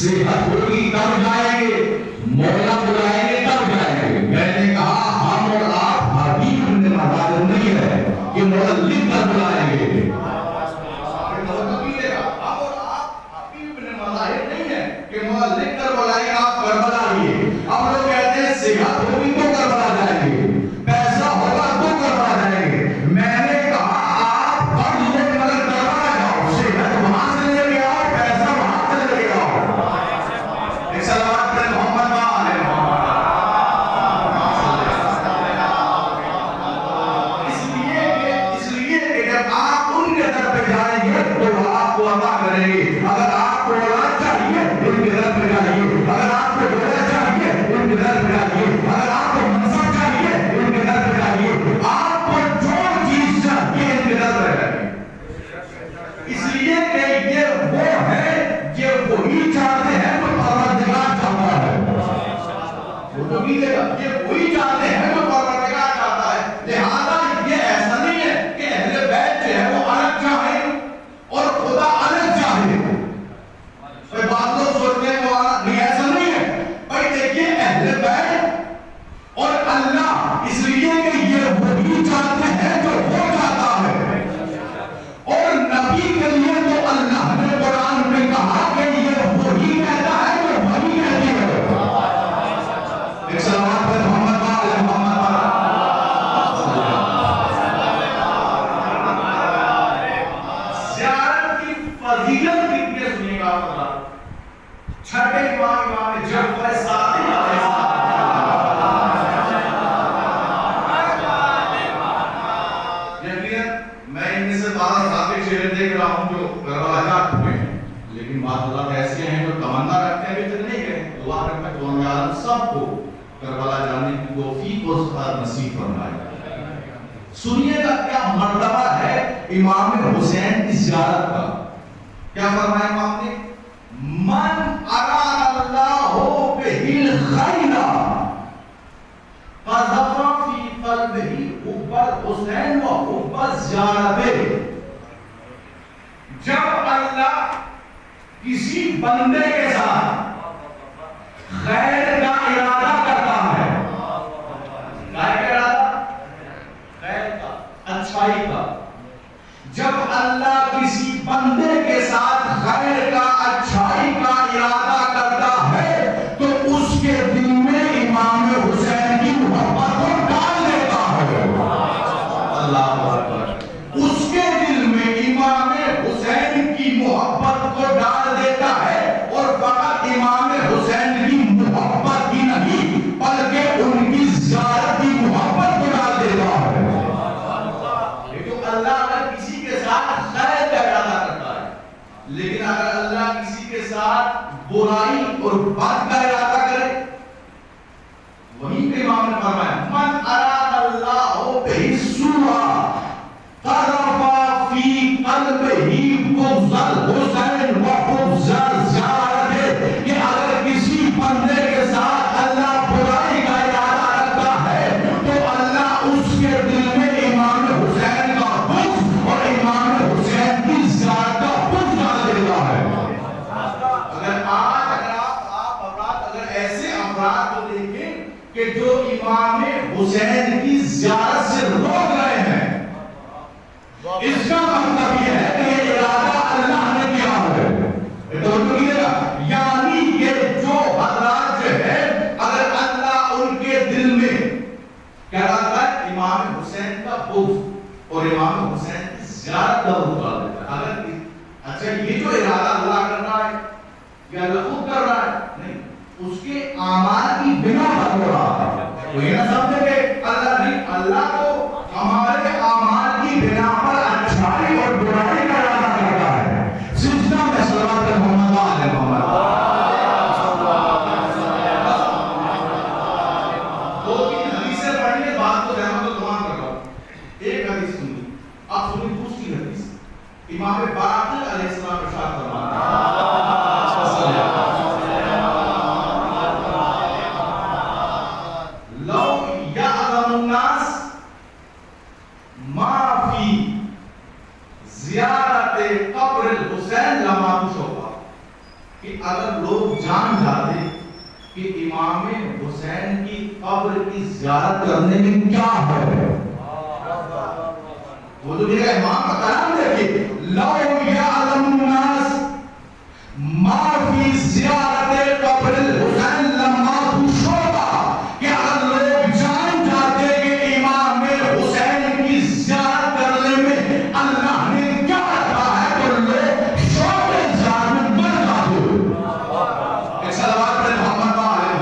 صحت ہوگی تب جائیں گے، مولا بلائیں گے تب جائیں گے۔ میں نے کہا ہم اور آپ حبیب نے مدار نہیں ہے کہ مولا لکھ کر بلائیں گے۔ ہم اور آپ حبیب نے مدار نہیں ہے کہ مولا لکھ کر بلائیں گے آپ کربلا آئیے۔ ہم لوگ کہتے ہیں صحت ہوگی تو کربلا جائیں گے، پیسہ ہوگا تو کربلا جائیں گے۔ میں نے کہا آپ فرض لے کر کربلا جاؤ، صحت وہاں سے لے کے آؤ، پیسہ وہاں سے لے کے آؤ۔ ایک سلوات پر محمد والے اس لیے کہ جب آپ ان کے در پہ جائیں گے تو آپ کو عطا کریں گے۔ اگر آپ کو اولاد چاہیے ان کے در پہ جائیے، اگر آپ کو دولت چاہیے ان کے در پہ جائیے، اگر آپ کو منصب چاہیے ان کے در پہ جائیے، آپ کو جو چیز چاہیے ان کے در پہ جائیے۔ اس لیے کہ یہ وہ ہے یہ وہی چاہتے ہیں جو پروردگار چاہتا ہے۔ وہ تو نہیں دے گا، یہ وہی چاہتے ہیں جو پروردگار چاہتا ہے۔ لہذا یہ ایسا نہیں ہے کہ اہل بیت جو ہے وہ الگ چاہیں اور خدا الگ چاہے۔ بات لوگ سوچتے ہیں وہ نہیں، ایسا نہیں ہے۔ بھائی دیکھیے اہل بیت اور اللہ اس لیے کہ یہ وہی چاہتے ہیں جو وہ چاہتا ہے، اور نبی کے لیے تو اللہ نے قرآن میں کہا کہ یہ وہی کہتا ہے جو وہی کہتی ہے۔ ایک سلوات پر محمد والے محمد زیارت کی فضیلت کتنی ہے سنیے گا آپ۔ چھٹے امام جعفر صادق علیہ السلام، یقیناً میں ان میں سے 12 ذاتی چہرے دیکھ رہا ہوں جو کربلا جا چکے ہیں، لیکن بعض حضرات ایسے ہیں جو تمنا رکھتے ہیں ابھی تک نہیں گئے۔ اللہ رحمت دونوں عالم سب کو کربلا جانے کی توفیق اور سعادت نصیب فرمائے۔ سنیے گا کیا مرتبہ ہے امام حسین کی زیارت کا۔ کیا فرمایا امام نے؟ من اراد اللہ بہ الخیر قذف فی قلبہ حب الحسین و حب الزیارت۔ جب اللہ کسی بندے کے ساتھ خیر کا ارادہ کرتا ہے، خیر کا ارادہ، خیر کا، اچھائی کا، جب اللہ کسی بندے کے ساتھ خیر کا، اچھائی کا ارادہ کرتا ہے تو اس کے دل میں امام حسین کی محبت کو ڈال دیتا ہے۔ اللہ اکبر۔ اس کے دل میں امام حسین کی محبت کو ڈال دیتا ہے، اور فقط امام حسین کی محبت ہی نہیں بلکہ ان کی زیارت کی محبت کو ڈال دیتا ہے۔ لیکن اللہ اگر کسی کے ساتھ خیر کا ارادہ کرتا ہے، لیکن اگر اللہ کسی کے ساتھ برائی اور بد کا ارادہ کرے، وہیں پہ امام نے فرمایا من اراد اللہ بہ السوء قذف فی قلبہ بغض الحسین و حب الزیارت، کہ اگر کسی بندے کے ساتھ اللہ برائی کا ارادہ رکھتا ہے تو اللہ اس کے دل میں امام حسین کا بغض اور امام حسین کی زیارت کا بغض ڈال دیتا ہے۔ اگر آج اگر ایسے افراد کو دیکھیں کہ جو امام حسین کی زیارت سے روک رہے ہیں، اس کا مطلب یہ ہے کہ یہ ارادہ اللہ نے کیا ہے۔ یعنی کہ جو حضرات جو ہے اگر اللہ ان کے دل میں کیا رکھتا ہے امام حسین کا بغض اور امام حسین کی زیارت کا بغض ڈال دیتا ہے۔ اگر اچھا یہ جو ارادہ اللہ کر رہا ہے یا اللہ خود کر رہا ہے، نہیں، اس کے اعمال کی بنا پر ہو رہا ہے۔ وہ یہ نہ سمجھے کہ اللہ نہیں، اللہ تو ہمارے اعمال کی بنا پر اچھائی اور برائی کا ارادہ کرتا ہے۔ سجدہ میں صلوات محمد والے محمد۔ دو تین حدیثیں پڑھنے بعد تو رحمت و تمام کر رہا ہوں۔ ایک حدیث سنی، اب سنی دوسری حدیث۔ امام باقر علیہ السلام ارشاد فرماتے ہیں زیارت قبر الحسین لما تشوفا، کہ اگر لوگ جان جاتے کہ امام حسین کی قبر کی زیارت کرنے میں کیا ہے، وہ تو میرا امام کا کلام دیکھیے، لو یعلم الناس ما فی زیارت قبر الحسین لما تشوبا، کہ اگر لوگ جان جاتے کہ امام حسین کی زیارت کرنے میں اللہ نے کیا رکھا ہے تو لوگ شوق زیارت میں مر جاتے۔ ایک صلوات پڑھیں محمد علیہ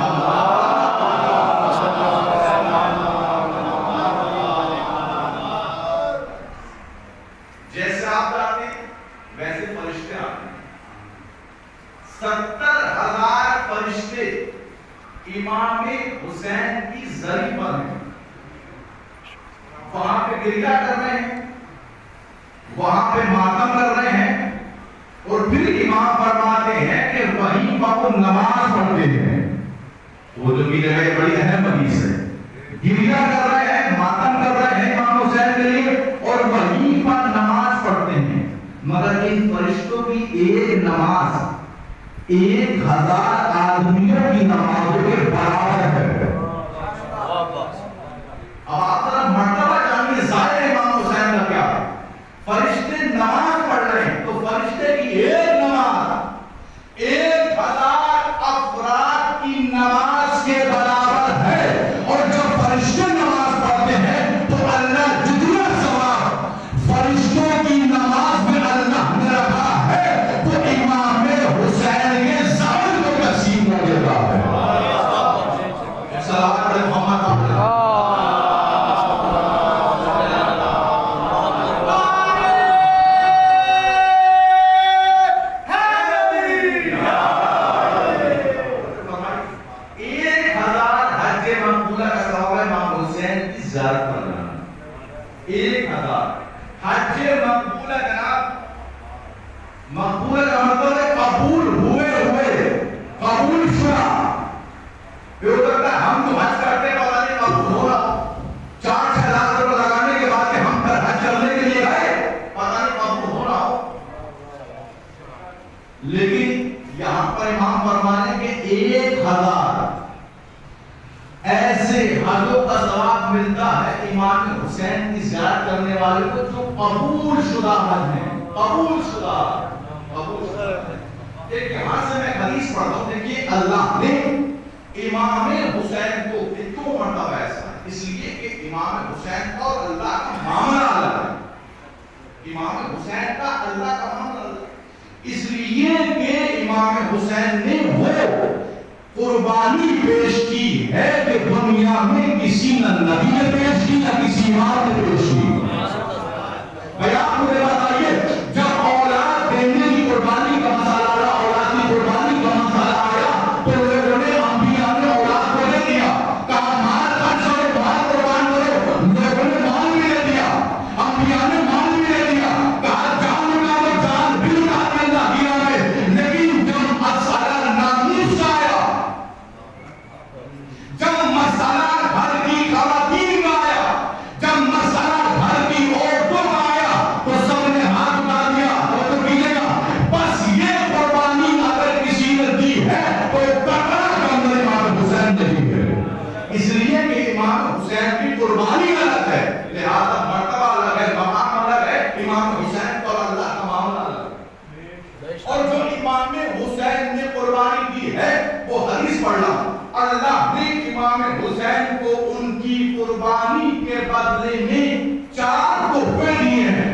جیسے آپ جاتے ہیں ویسے فرشتے آتے ہیں، 70,000 فرشتے امام حسین کی زری پر ہیں، وہاں پہ گریہ کر رہے ہیں، وہاں پہ ماتم کر رہے ہیں، اور پھر امام فرماتے ہیں کہ وہیں پر وہ نماز پڑھتے ہیں۔ وہ جو کی جگہ بڑی اہم حدیث ہے، گریہ کر رہے ہیں، ماتم کر رہے ہیں امام حسین کے لیے، اور وہیں پر نماز پڑھتے ہیں، مگر ان فرشتوں کی ایک نماز 1,000 آدمیوں کی نمازوں کے برابر ہے۔ اب آپ ذرا مرتبہ جانیے ظاہر امام حسین کا کیا ہے، فرشتے نماز پڑھ رہے ہیں تو فرشتے کی ایک نماز 1,000 افراد کی نماز کے برابر ہے، اور جب فرشتے نماز پڑھتے ہیں تو اللہ جتنا ثواب فرشتوں کی نماز میں اللہ نے رکھا ہے تو امام حسین کے ظاہر کو تقسیم کر دیتا ہے۔ صلوات پڑھیں محمد زیارت کرنا 1,000 حج مقبولہ جناب، مقبولہ کا مطلب ہے قبول ہوئے قبول شدہ۔ یہ ہو سکتا ہے ہم تو حج کرتے ہیں پتہ نہیں قبول ہو رہا، 4-6 لاکھ روپے لگانے کے بعد ہم پر حج کرنے کے لیے گئے پتہ نہیں قبول ہو رہا ہو، لیکن یہاں پر امام فرمانے کہ 1,000 ایسے حجوں کا ثواب ملتا ہے امام حسین کی زیارت کرنے والے کو جو قبول شدہ حج ہیں، قبول شدہ۔ ایک یہاں سے میں حدیث پڑھتا ہوں، دیکھیے اللہ نے امام حسین کو کیوں مرتبہ ایسا ہے، اس لیے کہ امام حسین اور اللہ کا معاملہ الگ ہے، امام حسین کا اللہ کا معاملہ الگ ہے، اس لیے کہ امام حسین نے وہ قربانی پیش کی ہے کہ دنیا میں کسی نہ نبی نے پیش کی نہ کسی امام نے پیش کی۔ بھئی آپ مجھے بتائیے، جب اولاد دینے کی قربانی کا مسئلہ آیا، اولاد کی قربانی کا مسئلہ آیا تو لوگوں نے انبیاء نے اولاد کو لے دیا، کہا مال خرچ کرو، مال قربان کرو، لوگوں نے مال بھی لے دیا، انبیاء نے مال بھی لے دیا، کہا جان نکالو، جان بھی نکال کے اللہ کیا ہے، لیکن جب مسئلہ ناموس کا آیا، جب مسئلہ گھر کی خواتین کا آیا، جب مسئلہ گھر کی عورتوں کا آیا تو سب نے ہاتھ اٹھا دیا، وہ تو کہے گا بس یہ قربانی اگر کسی نے دی ہے تو کربلا کے اندر امام حسین نے دی ہے، اس لیے کہ امام حسین کی قربانی الگ ہے، لہذا مرتبہ الگ ہے، مقام الگ ہے، امام حسین اور اللہ کا معاملہ الگ ہے۔ اور جو امام حسین نے قربانی دی ہے وہ حدیث پڑھنا، اللہ نے امام حسین کو ان کی قربانی کے بدلے میں 4 تحفے دیے ہیں۔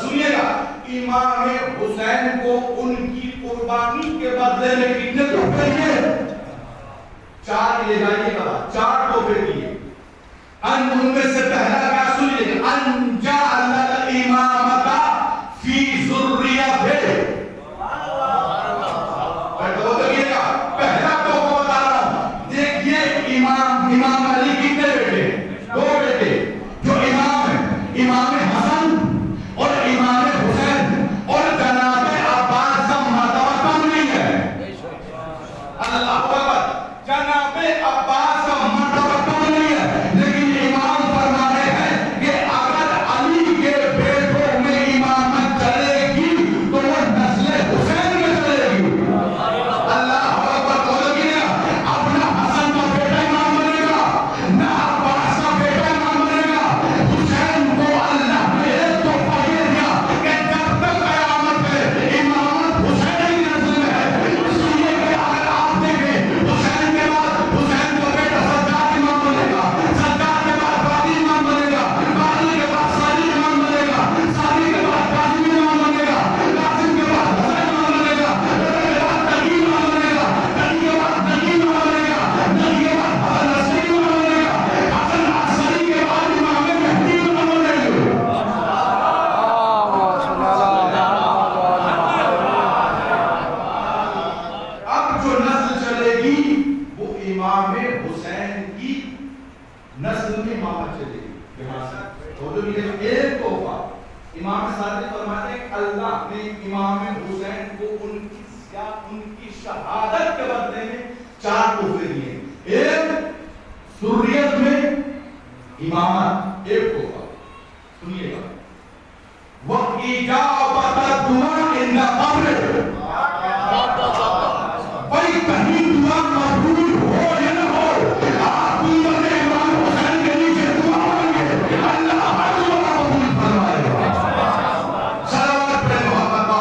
سنیے گا، امام حسین کو ان کی قربانی کے بدلے میں کتنے تحفے دیے؟ 4 لے جائیے گا، 4 تحفے دیے۔ ان میں سے پہلا کیا سنیے گا، ان جعل الامامۃ فی ذریتہ، امام علی کتنے بیٹے؟ 2 بیٹے جو امام ہیں، امام حسن اور امام حسین، اور جناب عباس کا مرتبہ کم نہیں ہے، اللہ اکبر، جناب عباس کا مرتبہ کم نہیں ہے، لیکن امام فرما رہے ہیں کہ اگر علی امام صادق فرماتے ہیں کہ اللہ نے امام حسین کو ان کی شہادت کے بدلے میں 4 تحفے دیے. ایک سریت میں امامت، ایک تحفہ سنیے گا، وَإِجَابَةَ الدُّعَاءِ عِنْدَ قَبْرِهِ. بھائی کہیں دعا قبول ہو یا نہ ہو، آپ امت امام حسین کے نیچے دعا مانگے، اللہ ہر دعا قبول فرمائے گا. صلوات پڑھیں محمد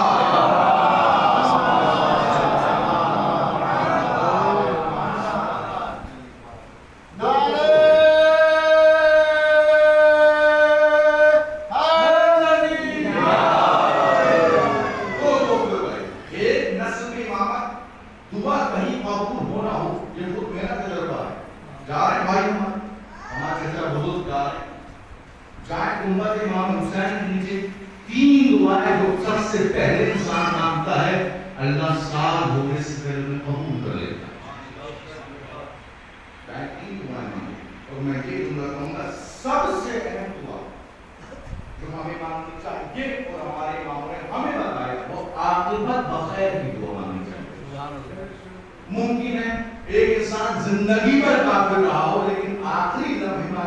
ممکن ہے ایک انسان زندگی پر کافر رہا ہو لیکن آخری لمحے میں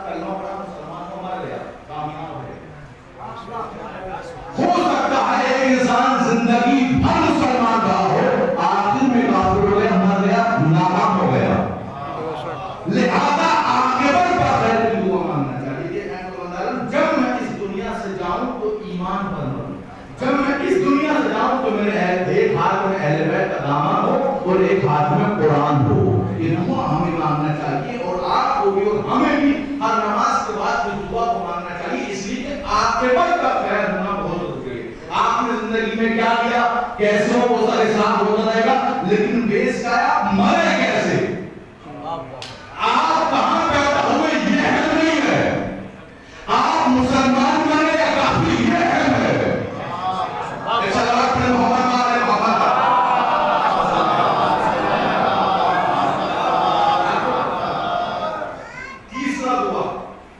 کلمہ پڑھا مسلمان کو مر گیا، کامیاب ہو گیا. ہو سکتا ہے ایک انسان زندگی بھر مسلمان رہا ہو، آخر میں کافر ہو گیا، مر گیا، ناکام ہو گیا. لہذا عاقبت پر خیر کی دعا مانگنا چاہیے. جب میں اس دنیا سے جاؤں تو ایمان پر مروں، جب میں اس دنیا سے جاؤں تو میرے ایک ہاتھ میں اہل بیت کا دامن ہو اور ایک ہاتھ میں قرآن ہو. یہ دعا ہمیں مانگنا چاہیے اور آپ کو بھی اور ہمیں بھی ہر نماز کے بعد اس دعا کو مانگنا چاہیے، اس لیے کہ عاقبت کا خیر ہونا بہت ضروری ہے. آپ نے زندگی میں کیا کیا، کیسے ہو وہ سارے حساب ہوتا رہے گا، لیکن بیس کا ہے آپ مرے کیسے، آپ کہاں پیدا ہوئے یہ اہم نہیں ہے، آپ مسلمان بنے یا کافر یہ اہم ہے.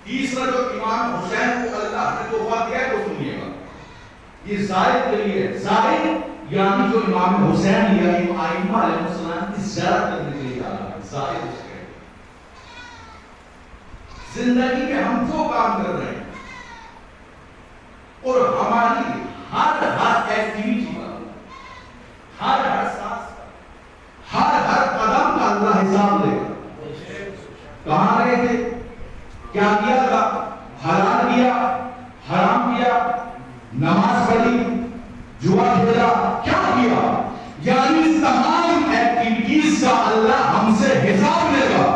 تیسرا جو امام حسین کو اللہ نے تحفہ دیا ہے وہ سنیے گا. یہ زائد کے لیے، زائد یعنی جو امام حسین یا ائمہ علیہ السلام کی زیارت کرنے کے لیے جا رہا ہے، زائد اس کے. زندگی میں ہم جو کام کر رہے ہیں اور ہماری ہر ایکٹیویٹی کا، ہر سانس کا، ہر قدم کا اللہ حساب لے گا. کہاں رہے تھے، کیا کیا تھا، حلال کیا، حرام کیا، نماز پڑھی، جوا کھیلا، کیا کیا، یعنی تمام ایکٹیویٹیز کا اللہ ہم سے حساب لے گا.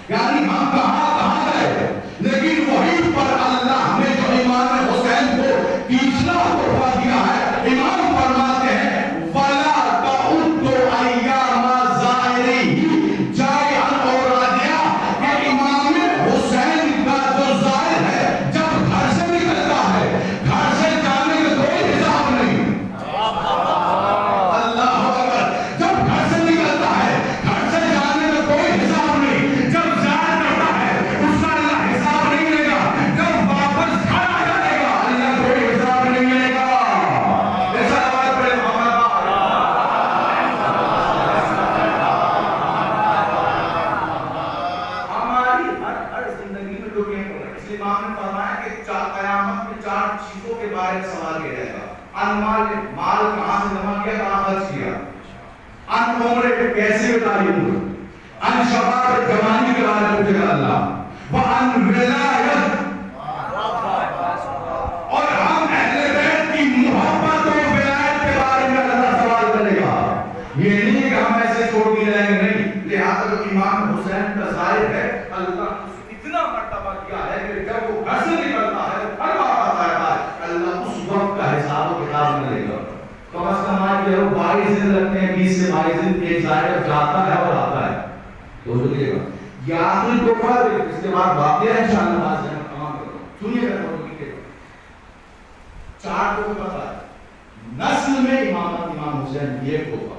یعنی ہم کہاں گئے، لیکن وہیں پر اللہ نے جو امام حسین کو تیسرا تحفہ دیا ہے، امام فرماتے ہیں وَلَا تَعُدُّ أَيَّامَ زَائِرِهِ جَائِعًا اور راجعًا، کہ امام حسین کا جو زائر ہے جب گھر سے نکلتا ہے، گھر سے جانے کا کوئی حساب نہیں. اللہ اکبر. جب گھر سے نکلتا ہے، گھر سے جانے کا کوئی حساب نہیں. جب زائر کرتا ہے اس کا اللہ حساب نہیں لے گا. جب واپس گھر آ جائے گا اللہ کوئی حساب نہیں لے گا. ایسا بات پڑے محمد ہماری ہر زندگی میں لوگ یہ کر رہے ہیں. اس لیے امام نے فرمایا کہ قیامت میں 4 چیزوں کے بارے میں سوال کیا جائے گا. مال کہاں سے جمع کیا، کہاں خرچ کیا، ان عمر کیسے تعلیم ہوئی، ان شباب جوانی کے بارے میں پوچھے گا اللہ، وان ولایت، اور ہم اہل بیت کی محبت و ولایت کے بارے میں اللہ سوال کرے گا. یہ نہیں کہ ہم ایسے چھوڑ کے جائیں گے، نہیں. لہٰذا جو امام حسین کا ظاہر ہے اللہ نے اتنا مرتبہ کیا ہے کہ جب وہ گھر سے نکلتا ہے ہر واپس آتا ہے اللہ اس وقت کا حساب و کتاب میں لے گا. کم از کم آج جو 22 دن لگتے ہیں، 20 سے 22 دن ایک ظاہر جاتا ہے اور آتا ہے. تو سنیے گا یہ آخری تحفہ، اس کے بعد واقعہ ہے انشاءاللہ بعد سے ہم تمام کرو. سنیے گا 4 تحفے بتا ہے. نسل میں امامت امام حسین یہ تحفہ،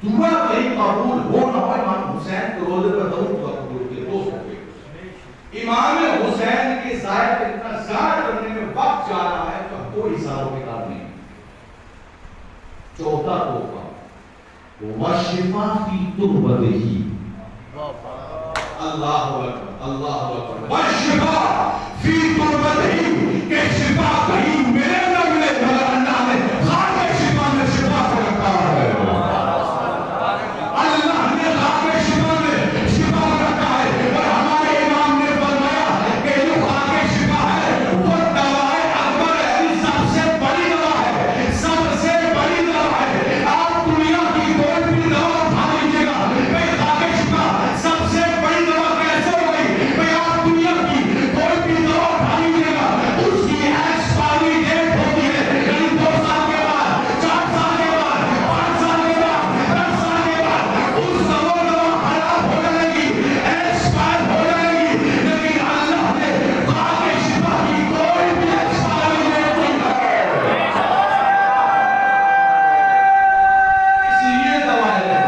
دعا کہیں قبول ہو نہ ہو امام حسین کو روزے پر درود دعا قبول کے 2 تحفے. امام حسین کے ظاہر اتنا ظاہر کرنے میں وقت جا رہا ہے کوئی ساروں کے کار نہیں. چوتھا تحفہ وشفا فی تربتہ. اللہ اکبر اللہ اکبر. وشفا فی تربتہ کہ شفا کہیں ملے نہ ملے مگر اللہ نے خاک شفا میں شفا کو رکھا ہے. اللہ نے خاک شفا میں شفا کو رکھا ہے. اور ہمارے امام نے فرمایا کہ جو خاک شفا ہے وہ دوا اکبر ہے. سب سے بڑی دوا ہے, سب سے بڑی دوا ہے. آپ دنیا کی کوئی بھی دوا اٹھا لیجیے گا, بھئی خاک شفا سب سے بڑی دوا کیسے ہو گئی؟ بھئی آپ دنیا کی کوئی بھی دوا اٹھا لیجیے گا, اس کی ایکسپائری ڈیٹ ہوتی ہے, یعنی 2 سال کے بعد, 4 سال کے بعد, 5 سال کے بعد, 10 سال کے بعد اس دوا خراب ہو جائے گی, ایکسپائر ہو جائے گی. لیکن اللہ نے خاک شفا کی کوئی بھی ایکسپائری ڈیٹ نہیں ہے, اس لیے دوا ہے.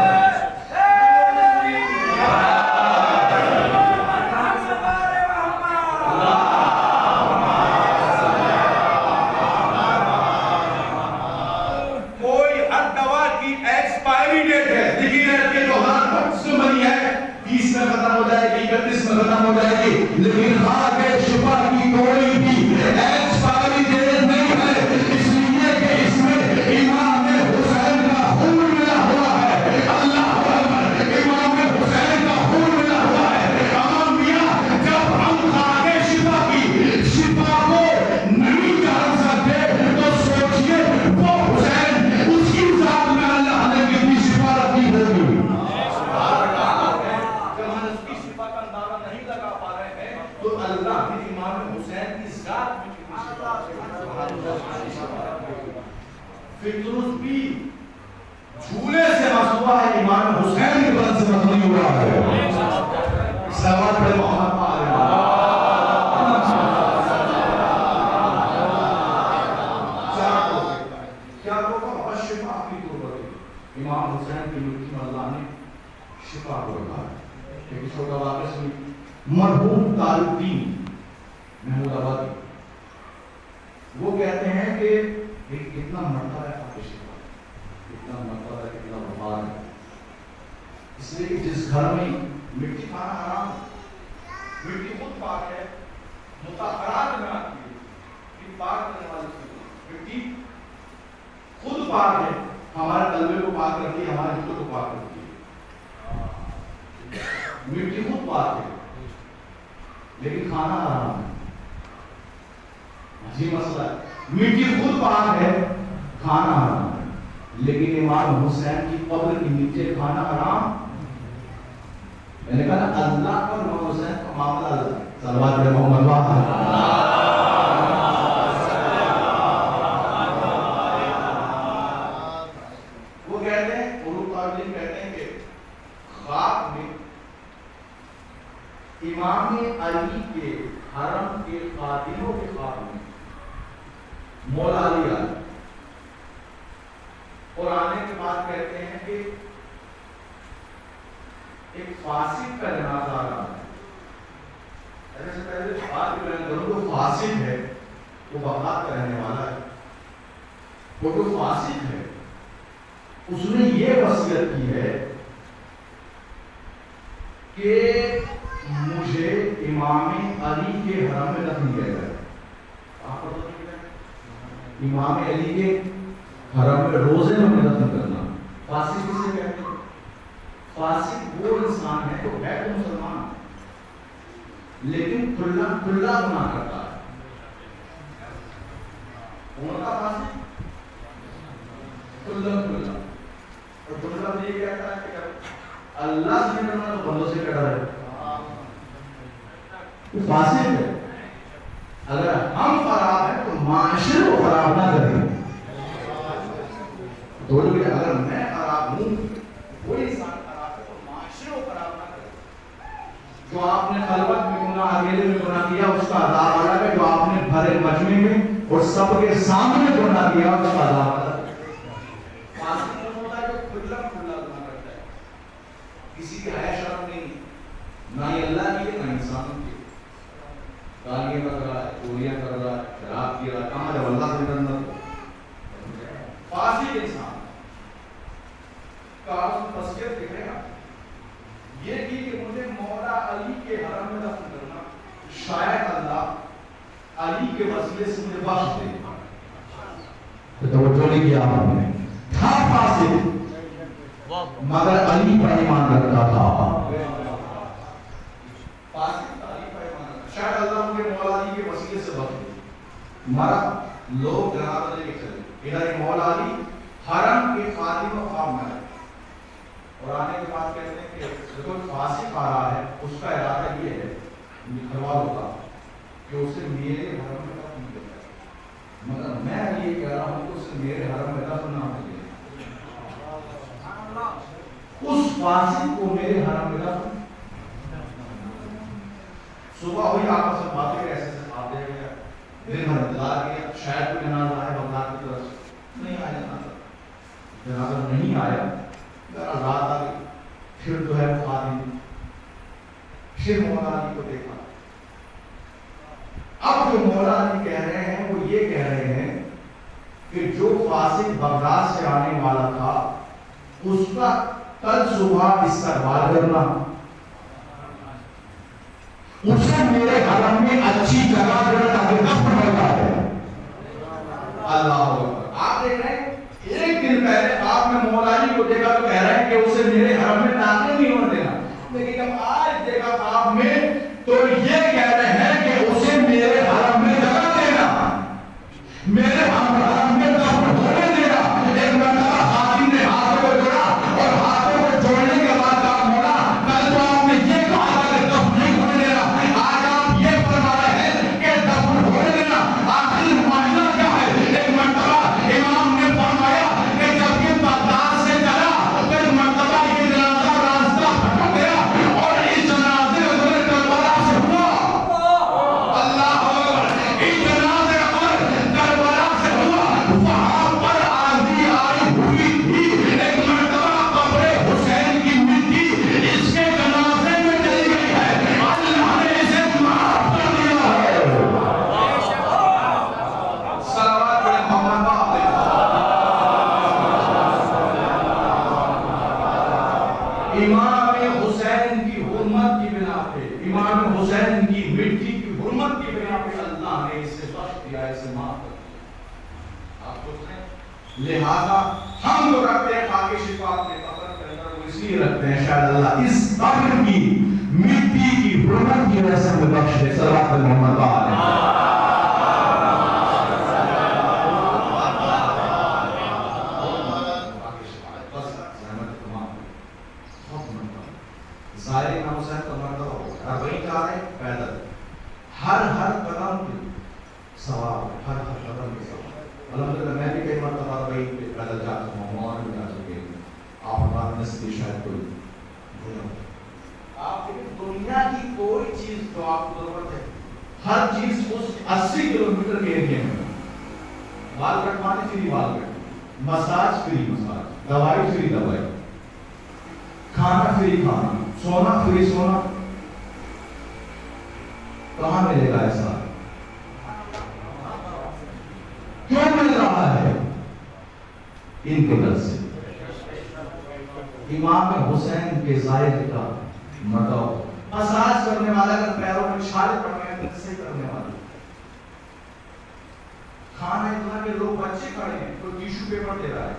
کوئی ہر دوا کی ایکسپائری ڈیٹ ہے, لیکن ہے کہ 2025 میں بنی ہے, 30 میں ختم ہو جائے گی, 31 میں ختم ہو جائے گی, لیکن خاک شفا کی کوئی بھی ایکسپائری ڈیٹ نہیں ہے. اس لیے کہ اس میں امام حسین کا خون ملا ہوا ہے. اللہ اکبر, امام حسین کا خون ملا ہوا ہے. امام میاں, جب ہم خاک شفا کی شفا کو نہیں جان سکتے تو سوچئے وہ حسین, اس کی ذات میں اللہ نے کتنی شفا رکھی ہوگی. جب ہم اس کی شفا کا اندازہ نہیں لگا پا رہے ہیں تو اللہ نے امام حسین کی ذات میں کتنی شفا رکھی. فطرت بھی جھولے سے مسوا ہے, امام حسین کے بدن سے مطلب ہوا ہے. سوال پہ محمد امام حسین کی مٹی میں اللہ نے شفا کو رکھا ہے. ایک چھوٹا واقعہ سنی. مرحوم طالب الدین محمود آبادی, وہ کہتے ہیں کہ کتنا مرتبہ ہے آپ کی شفا, کتنا مرتبہ ہے, کتنا وفار ہے. اس لیے کہ جس گھر میں مٹی کھانا حرام, مٹی خود پاک ہے, مطہرات میں آتی ہے, یہ پاک کرنے والی چیز, مٹی خود پاک ہے, ہمارے قلبے کو پاک رکھتی ہے, ہمارے دل کو پاک رکھتی ہے. مٹی خود پاک ہے لیکن کھانا حرام ہے. عجیب مسئلہ ہے, مٹی خود پاک ہے, کھانا حرام ہے, لیکن امام حسین کی قبر کے نیچے کھانا حرام. میں نے کہا نا اللہ کا امام حسین کا معاملہ الگ ہے. صلوات علی محمد وہ کہتے ہیں, عروق قابلین کہتے ہیں کہ خواب میں امام علی کے حرم کے خادموں کے خواب میں مولا علی آئے اور آنے کے بعد کہتے ہیں کہ ایک فاسق کا جنازہ آ رہا ہے. ایسے سے پہلے بات بھی بیان کروں, جو فاسق ہے وہ بغداد کا رہنے والا ہے, وہ جو فاسق ہے اس نے یہ وصیت کی ہے کہ مجھے امام علی کے حرم میں دفن کیا جائے. آپ کو پتہ ہے امام علی کے حرم میں روزے میں دفن کرنا. فاسق کسے کہتے ہیں؟ فاسق وہ انسان ہے تو ہے تو مسلمان لیکن کھلا گناہ کرتا ہے. کون کا فاسق؟ کھلا اور کھلا یہ کہتا ہے کہ اللہ سے نہیں ڈرنا تو بندوں سے کیا ڈر ہے. فاسق ہے. اگر ہم خراب ہیں تو معاشرے کو خراب نہ کریں. اگر میں خراب ہوں, کوئی انسان خراب ہے تو معاشرے کو خراب نہ کریں. جو آپ نے خلوت میں گناہ, اکیلے میں گناہ کیا اس کا عذاب الگ ہے, جو آپ نے بھرے مجمع میں اور سب کے سامنے گناہ کیا اس کا عذاب الگ ہے. فاسق کون ہوتا ہے؟ جو کھلا گناہ کرتا ہے, کسی کی حیا شرم نہیں, نہ ہی اللہ کی نہ انسان کی. گالیاں کر رہا ہے, چوریاں کر رہا ہے, شراب پی رہا ہے, کہاں جب اللہ سے ڈرنا مجھے بخش دے. تو توجہ نہیں کیا آپ نے. تھا فاسق مگر علی پر ایمان رکھتا تھا. شاید اللہ ان کے مولا علی کے وسیلے سے بخش دے. مرا لوگ جنازہ لے کے چلے. ادھر مولا علی حرم کے خادم و خواب میں. اور آنے کے بعد کہتے ہیں کہ کوئی فاسق آ رہا ہے, اس کا ارادہ یہ ہے گھر والوں کا کہ اسے میرے حرم میں دفن کیا جائے. مگر میں یہ کہہ رہا ہوں کہ اسے میرے حرم میں دفن نہ ہو جائے. اس فاسق کو میرے حرم میں دفن. صبح ہوئی آپس میں باتیں ایسے سے آتے ہیں, دن بھر انتظار کیا شاید کوئی جنازہ آئے بغداد کی طرف سے. نہیں آیا جنازہ نہیں آیا. رات آ گئی. پھر جو ہے خادم پھر مولا علی کو دیکھا. اب جو مولا علی کہہ رہے ہیں وہ یہ کہہ رہے ہیں کہ جو فاسق بغداد سے آنے والا تھا اس کا کل صبح استقبال کرنا, اسے میرے حرم میں اچھی جگہ دینا کہ دفن ہو جائے. اللہ اکبر. آپ دیکھ رہے ہیں ایک دن پہلے آپ نے مولا علی کو دیکھا تو کہہ رہے ہیں کہ اسے میرے حرم میں داخل نہیں ہونے دینا, لیکن جب آج دیکھا آپ میں تو یہ کہہ رہے ہیں کہ اسے میرے حرم میں جگہ دینا, میرے حرم میں دفن ہونے دینا. ایک مرتبہ خادم نے ہاتھوں کو جوڑا اور ہاتھوں کو جوڑنے کے بعد کہا مولا کل تو آپ نے یہ کہا تھا کہ دفن نہیں ہونے دینا, آج آپ یہ فرما رہے ہیں کہ دفن ہونے دینا. آخر معاملہ کیا ہے؟ ایک مرتبہ امام نے فرمایا کہ جب یہ بغداد سے چلا تو ایک مرتبہ یہ جنازہ راستہ بھٹک گیا اور اس جنازے میں کربلا سے ہوا. اللہ اکبر. اس جنازے پر کربلا سے ہوا. وہاں پر آندھی آئی ہوئی تھی. ایک مرتبہ قبر حسین کی مٹی اس کے جنازے میں چلی گئی ہے. اللہ نے اسے معاف کر دیا ہے. صلوات علی محمد. امام حسین کی حرمت کی بنا پہ, امام حسین کی مٹی کی حرمت کی بنا پہ اللہ نے اسے بخش دیا, اسے معاف کر دیا. آپ سوچ رہے ہیں لہذا ہم جو رکھتے ہیں خاک شفا اپنے قبر کے اندر وہ اس لیے رکھتے ہیں شاید اللہ اس قبر کی مٹی کی حرمت کی وجہ سے ہمیں بخش دے. صلوات علی محمد. سارے امام حسین کا مرتبہ ہوگا. اور وہی کہا ہے پیدل ہر قدم پہ ثواب, ہر قدم پہ ثواب. الحمدللہ میں بھی کئی مرتبہ وہی پہ پیدل جاتا ہوں, اور بھی جا چکے ہیں. آپ بات نسلی شاید کوئی بھولا. آپ دیکھیں دنیا کی کوئی چیز جو آپ کو ضرورت ہے ہر چیز اس 80 کلومیٹر کے ایریا میں. بال کٹوانے فری بال کٹ, مساج فری مساج, دوائی فری دوائی, کھانا فری کھانا, سونا فری سونا. کہاں ملے گا ایسا؟ کیوں مل رہا ہے؟ ان کے در سے. امام حسین کے ظاہر کا مدعو مساج کرنے والا, اگر پیروں میں چھالے پڑ گئے تو سے کرنے والا. کھانا اتنا کہ لوگ بچے کھڑے ہیں, کوئی ٹیشو پیپر دے رہا ہے,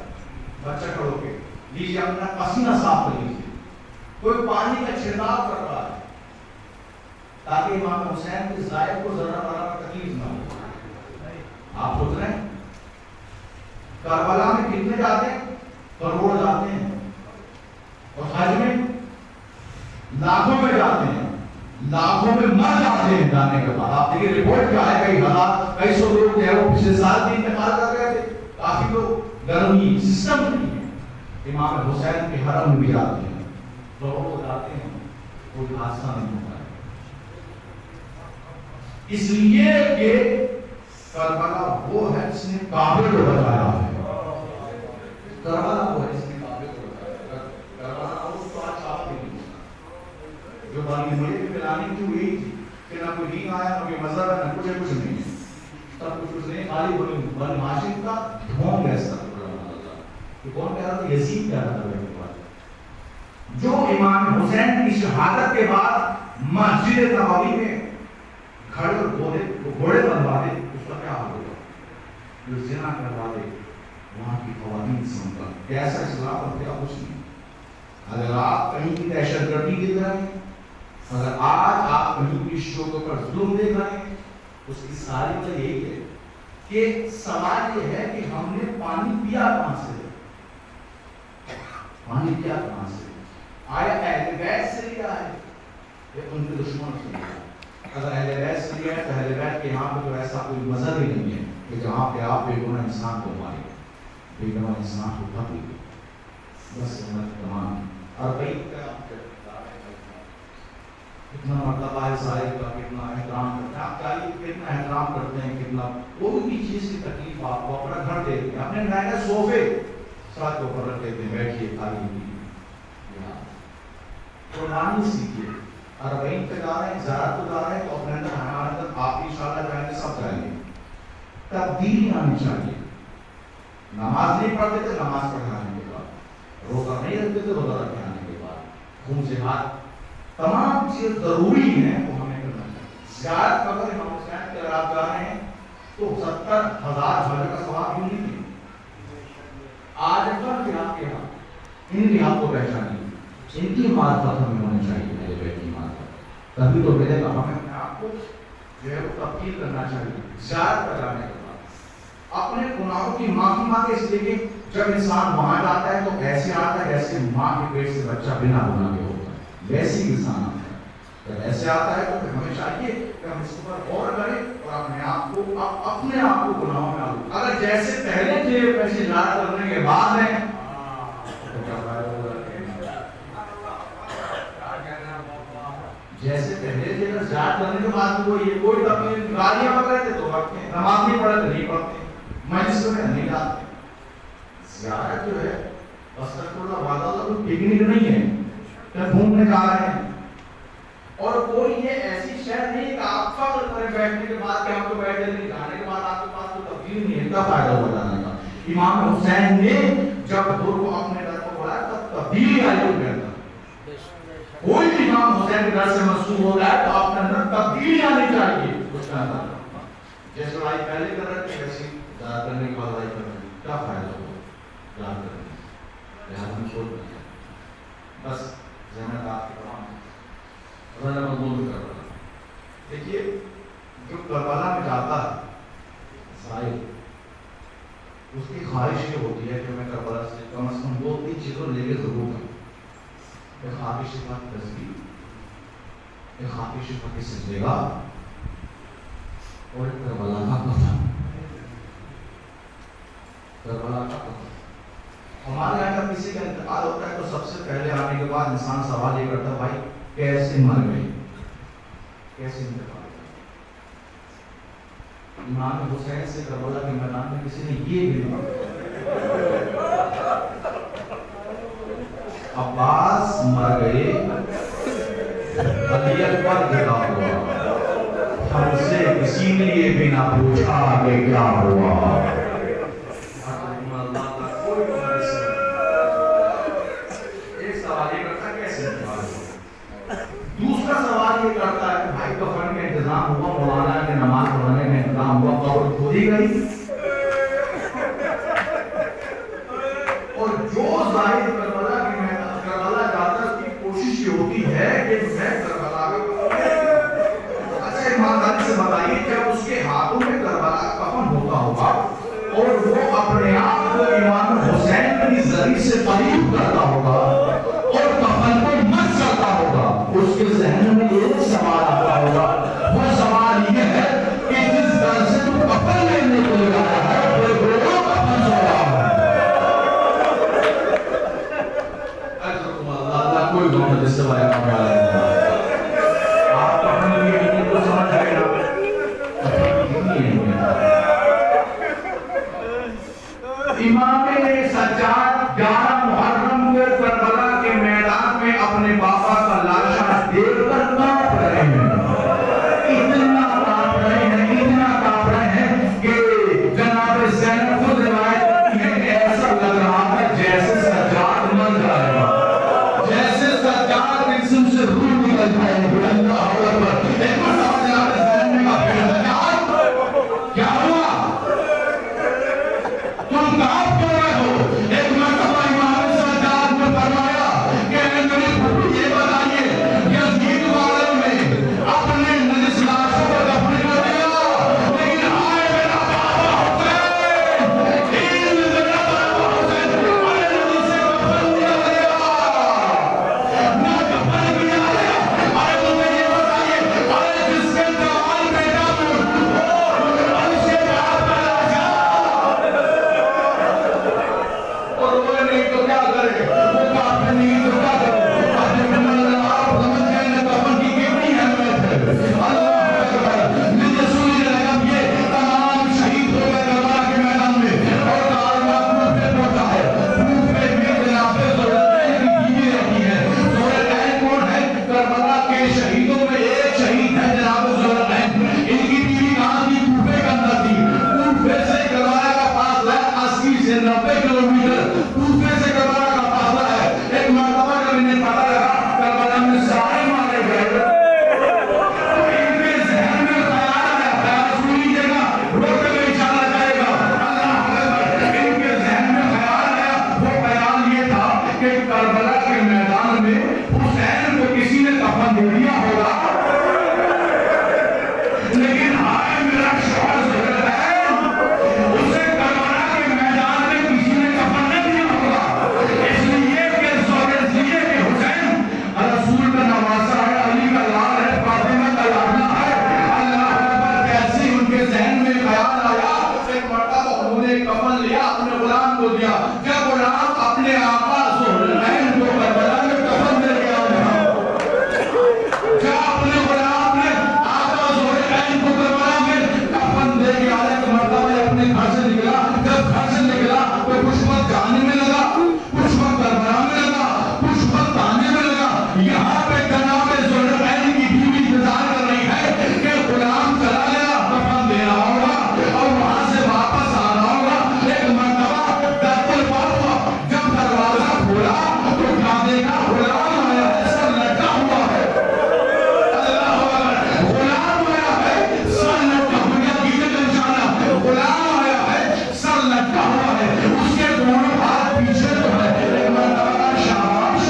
بچہ کھڑو کے لیجیے اپنا پسینہ صاف کر لیجیے. کوئی پانی کا چھڑکاؤ کر رہا ہے تاکہ امام حسین کے ظاہر کو ذرا برابر تکلیف نہ ہو. آپ سوچ رہے ہیں کربلا میں کتنے جاتے ہیں؟ کروڑ جاتے ہیں. اور حج میں لاکھوں میں جاتے ہیں, لاکھوں میں مر جاتے ہیں جانے کے بعد. آپ دیکھیں رپورٹ کیا ہے, کئی ہزار کئی سو لوگ جو ہے وہ پچھلے سال بھی انتقال کر گئے تھے. کافی لوگ گرمی سسٹم نہیں ہے. امام حسین کے حرم میں بھی جاتے ہیں, لوگ جاتے ہیں, کوئی حادثہ نہیں ہوتا ہے. اس لیے کہ کربلا وہ ہے جس نے کعبے کو بچایا ہے. کربلا وہ ہے جس نے کعبے کو بچایا. کربلا اس کو آج آپ نہیں ہوتا جو بانی ملے کی پلانی کی ہوئی تھی کہ نہ کوئی دین آیا, نہ کوئی مذہب ہے, نہ کچھ نہیں ہے. سب کچھ اس نے خالی بنی ہاشم کا ڈھونگ ایسا کہ کون کہہ رہا تھا؟ یزید کہہ رہا تھا. جو امام حسین کی شہادت کے بعد مسجد نبوی میں کھڑے اور گھوڑے بنوا دے, کا کیا حال ہوگا؟ جو زنا کروا دے وہاں کی خواتین سن کر کیسا اسلام اور کیا کچھ نہیں. اگر آپ کہیں کی دہشت گردی دیکھ رہے ہیں, اگر آج آپ کہیں کی شوقوں پر ظلم دیکھ رہے ہیں, اس کی ساری وجہ یہی ہے کہ سوال یہ ہے کہ ہم نے پانی پیا کہاں سے؟ پانی پیا کہاں سے؟ آیا اہل بیت سے لیا ہے یا ان کے دشمن سے لیا؟ اگر اہل بیت سے لیا ہے تو اہل بیت کے یہاں پہ تو ایسا کوئی مذہب ہی نہیں ہے کہ جہاں پہ آپ بے گناہ انسان کو مارے, بے گناہ انسان کو ٹھپ لے. بس تمام اور بھائی کتنا مرتبہ ہے صاحب کا, کتنا احترام کرتے ہیں آپ, کتنا احترام کرتے ہیں, کتنا کوئی بھی چیز کی تکلیف آپ کو اپنا گھر دے دیتے ہیں, اپنے نئے صوفے ساتھ کے اوپر رکھ دیتے ہیں, بیٹھیے تعلیم کی قربانی سیکھیے. اور وہیں پہ جا رہے ہیں, زیارت کو جا رہے ہیں تو اپنے اندر ہمارے اندر آپ انشاءاللہ جائیں گے, سب جائیں گے. تبدیلی آنی چاہیے. نماز نہیں پڑھتے تھے, نماز پڑھانے کے بعد, روزہ نہیں رکھتے تھے, روزہ رکھے آنے کے بعد, خون سے ہاتھ, تمام چیز ضروری ہیں وہ ہمیں کرنا چاہیے. زیارت اگر امام حسین کے اگر آپ جا رہے ہیں تو 70,000 حج کا ثواب کیوں نہیں ہے؟ آج اکثر کہ آپ کے یہاں ان کی آپ کو پہچانی, ان کی معرفت ہمیں ہونی چاہیے, میرے بیٹی کی معرفت, تبھی تو ملے گا. ہمیں اپنے آپ کو جو ہے وہ تبدیل کرنا چاہیے. زیارت پر جانے کے بعد اپنے گناہوں کی معافی مانگے, اس لیے کہ جب انسان وہاں جاتا ہے تو ایسے آتا ہے جیسے ماں کے پیٹ سے بچہ بنا گناہ کے ہوتا ہے, ویسے ہی انسان آتا ہے. جب ایسے آتا ہے تو ہمیں چاہیے کہ ہم اس پر غور کریں اور اپنے آپ کو گناہوں میں ڈالیں. اگر جیسے پہلے تھے ویسے زیارت کرنے کے بعد ہیں تو کیا فائدہ ہوگا؟ جیسے پہلے تھے اگر زیارت کرنے کے بعد کوئی تبدیلی, گالیاں پکڑے تھے تو رکھتے ہیں, نماز نہیں پڑھے تو نہیں پڑھتے, مجلس میں نہیں جاتے. زیارت جو ہے استغفراللہ وعدہ کوئی پکنک نہیں ہے کہ گھومنے جا رہے ہیں, اور کوئی یہ ایسی شہر نہیں کہ آپ فخر کریں بیٹھنے کے بعد کہ ہم تو بیٹھے نہیں, جانے کے بعد آپ کے پاس کوئی تبدیل نہیں ہے. کیا فائدہ ہو جانے کا؟ امام حسین نے جب حضور کو اپنے گھر کو بلایا تب تبدیلی آئی ہو گیا تھا. کوئی بھی امام حسین کے گھر سے منسوب ہو رہا ہے تو آپ کے اندر تبدیلی آنی چاہیے. اس کا اندر جیسے لڑائی پہلے کر رہے تھے ویسے زیادہ کرنے کے بعد لڑائی کر رہے ہیں, کیا فائدہ ہوگا؟ یاد کریں, لہٰذا میں چھوڑ دیں. بس ذہن آپ کے تمام رضا مقبول کر رہا. دیکھیے جو کربلا میں جاتا ہے سائل, اس کی خواہش یہ ہوتی ہے کہ میں کربلا سے کم از کم 2-3 چیزوں لے کے ضرور کروں. ایک خاکی شفا کی تصویر, ایک خاکی شفا کی سجدہ, اور ایک کربلا کا کفن. کربلا کا کفن ہمارے یہاں جب کسی کا انتقال ہوتا ہے تو سب سے پہلے آنے کے بعد انسان سوال یہ کرتا ہے, بھائی کیسے مر گئے, کیسے انتقال ہوا؟ امام حسین سے کربلا کے میدان میں کسی نے یہ بھی نہیں, عباس مر گئے, علی اکبر گرا ہوا, ہم سے کسی نے یہ بھی نہ پوچھا کہ کیا ہوا. دوسرا سوال یہ کرتا ہے کہ بھائی کفن کا انتظام ہوا, مولانا کے نماز پڑھانے کا انتظام ہوا, قبر کھودی گئی, اور جو ظاہر کربلا جاتا ہے اس کی کوشش یہ ہوتی ہے کہ میں کربلا اچھا ایمانداری سے بتائیے جب اس کے ہاتھوں میں کربلا کا کفن ہوتا ہوگا اور وہ اپنے آپ کو امام حسین کی ذریعے سے قریب کرتا ہوگا اور کفن کو مس کرتا ہوگا, اس کے ذہن میں یہ سوال آتا ہوگا, وہ سوال یہ ہے کہ جس طرح سے تو کفن لینے کو لے رہا ہے وہ کفن سو رہا ہے. اللہ کوئی گاؤں جس سے بایا کام آیا ہے, آپ کفن لیے نہیں تو سمجھ آئے گا امام سجاد 11 محرم کو کربلا کے میدان میں اپنے بابا کا لاشا دیکھ کر کانپ رہے ہیں, اتنا کانپ رہے ہیں کہ جناب زینب خود روایت میں ایسا لگ رہا ہے جیسے سجاد مر جائے گا, جیسے سجاد جسم سے روح نکل جائے گا. اللہ اکبر. ایک مرتبہ جناب زینب نے کہا سجاد کیا نے کفن لیا اپنے غلام کو دیا. جب غلام اپنے آقا ذوالعین کو کربلا میں کفن دے گیا جب اپنے غلام نے آقا ذوالعین کو کربلا میں کفن دے گیا ایک مرتبہ اپنے گھر سے نکلا. جب گھر سے نکلا تو کچھ وقت جانے میں لگا, کچھ وقت کربلا میں لگا, کچھ وقت آنے میں لگا. یہاں پہ جناب ذوالعین کی بیوی انتظار کر رہی ہے کہ غلام چلا گیا کفن دینا ہوگا اور وہاں سے واپس آنا ہوگا. ایک مرتبہ دفتر پر ہوا, جب دروازہ کھولا تو کیا دیکھا غلام آیا ہے سر لٹکا ہوا ہے. اللہ اکبر, غلام آیا ہے سر لٹکا ہوا ہے. غلام آیا ہے سر لٹکا ہوا ہے, اس کے دونوں ہاتھ پیچھے تو ہے. ایک مرتبہ شاباش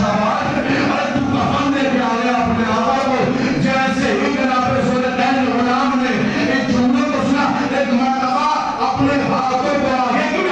شاباش, ارے تو کفن دے کے آیا اپنے آقا کو. جیسے ہی جناب ذوالعین غلام نے ایک جملے کو سنا, ایک مرتبہ اپنے ہاتھوں کو آگے کی